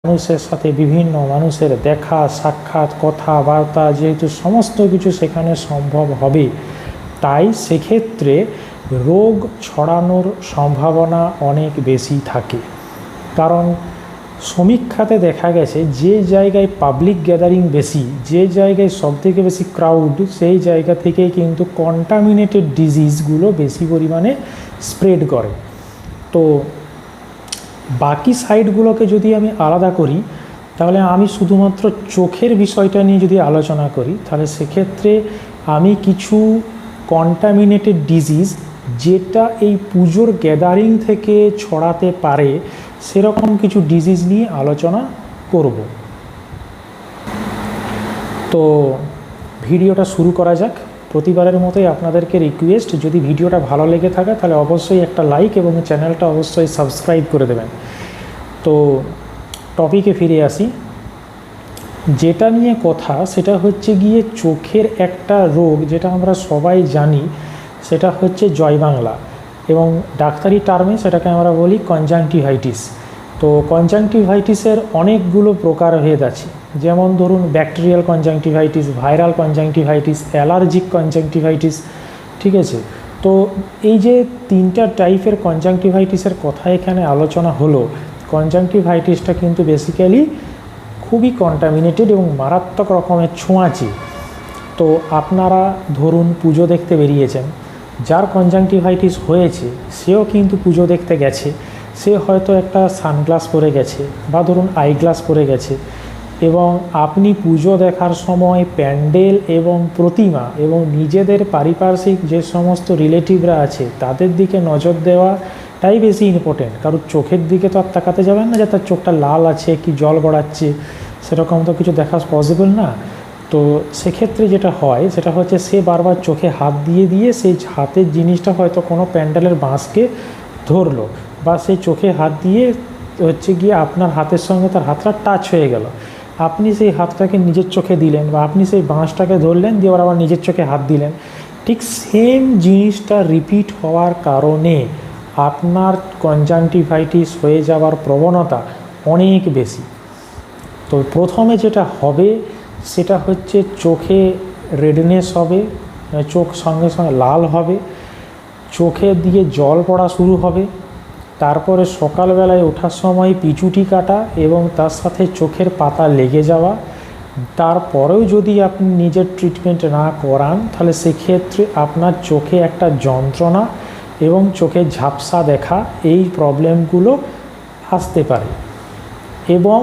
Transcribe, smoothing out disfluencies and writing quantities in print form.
মানুষের সাথে বিভিন্ন মানুষের দেখা সাক্ষাৎ কথাবার্তা যেহেতু সমস্ত কিছু সেখানে সম্ভব হবে, তাই সেক্ষেত্রে রোগ ছড়ানোর সম্ভাবনা অনেক বেশি থাকে। কারণ সমীক্ষাতে দেখা গেছে যে জায়গায় পাবলিক গ্যাদারিং বেশি, যে জায়গায় সবথেকে বেশি ক্রাউড, সেই জায়গা থেকে কিন্তু কন্টামিনেটেড ডিজিজগুলো বেশি পরিমাণে স্প্রেড করে। তো বাকি সাইডগুলোকে যদি আমি আলাদা করি, তাহলে আমি শুধুমাত্র চোখের বিষয়টা নিয়ে যদি আলোচনা করি, তাহলে সেক্ষেত্রে আমি কিছু কন্টামিনেটেড ডিজিজ যেটা এই পুজোর গ্যাদারিং থেকে ছড়াতে পারে সেরকম কিছু ডিজিজ নিয়ে আলোচনা করব। তো ভিডিওটা শুরু করা যাক। প্রতিবারের মতোই আপনাদেরকে রিকোয়েস্ট, যদি ভিডিওটা ভালো লেগে থাকে তাহলে অবশ্যই একটা লাইক এবং চ্যানেলটা অবশ্যই সাবস্ক্রাইব করে দেবেন। তো টপিকে ফিরে আসি। যেটা নিয়ে কথা সেটা হচ্ছে গিয়ে চোখের একটা রোগ যেটা আমরা সবাই জানি, সেটা হচ্ছে জয় বাংলা, এবং ডাক্তারি টার্মে সেটাকে আমরা বলি কনজাংটিভাইটিস। তো কনজাংটিভাইটিসের অনেকগুলো প্রকারভেদ আছে, যেমন ধরুন bacterial conjunctivitis, viral conjunctivitis, allergic conjunctivitis, ঠিক আছে। তো এই যে তিনটা টাইপের কনজাংটিভাইটিসের কথা এখানে আলোচনা হলো, কনজাংটিভাইটিসটা কিন্তু বেসিক্যালি খুবই কন্টামিনেটেড এবং মারাত্মক রকমের ছোঁয়াচে। তো আপনারা ধরুন পুজো দেখতে বেরিয়েছেন, যার কনজাংটিভাইটিস হয়েছে সেও কিন্তু পুজো দেখতে গেছে, সে হয়তো একটা সানগ্লাস পরে গেছে বা ধরুন আইগ্লাস পরে গেছে, এবং আপনি পুজো দেখার সময় প্যান্ডেল এবং প্রতিমা এবং নিজেদের পারিপার্শ্বিক যে সমস্ত রিলেটিভরা আছে তাদের দিকে নজর দেওয়াটাই বেশি ইম্পর্টেন্ট। কারণ চোখের দিকে তো আর তাকাতে যাবেন না যে তার চোখটা লাল আছে কি জল গড়াচ্ছে, সেরকম তো কিছু দেখা পসিবল না। তো সেক্ষেত্রে যেটা হয় সেটা হচ্ছে সে বারবার চোখে হাত দিয়ে দিয়ে সেই হাতের জিনিসটা হয়তো কোনো প্যান্ডেলের বাঁশকে ধরলো, বা সেই চোখে হাত দিয়ে হচ্ছে গিয়ে আপনার হাতের সঙ্গে তার হাতটা টাচ হয়ে গেল, আপনি সেই হাতটাকে নিজের চোখে দিলেন, বা আপনি সেই বাঁশটাকে ধরলেন দিয়ে আবার নিজের চোখে হাত দিলেন। ঠিক সেম জিনিসটা রিপিট হওয়ার কারণে আপনার কনজাংটিভাইটিস হয়ে যাওয়ার প্রবণতা অনেক বেশি। তো প্রথমে যেটা হবে সেটা হচ্ছে চোখে রেডনেস হবে, চোখ সঙ্গে সঙ্গে লাল হবে, চোখে দিয়ে জল পড়া শুরু হবে, তারপরে সকালবেলায় ওঠার সময় পিছুটি কাটা এবং তার সাথে চোখের পাতা লেগে যাওয়া। তারপরেও যদি আপনি নিজের ট্রিটমেন্ট না করান তাহলে সেক্ষেত্রে আপনার চোখে একটা যন্ত্রণা এবং চোখে ঝাপসা দেখা, এই প্রবলেমগুলো আসতে পারে। এবং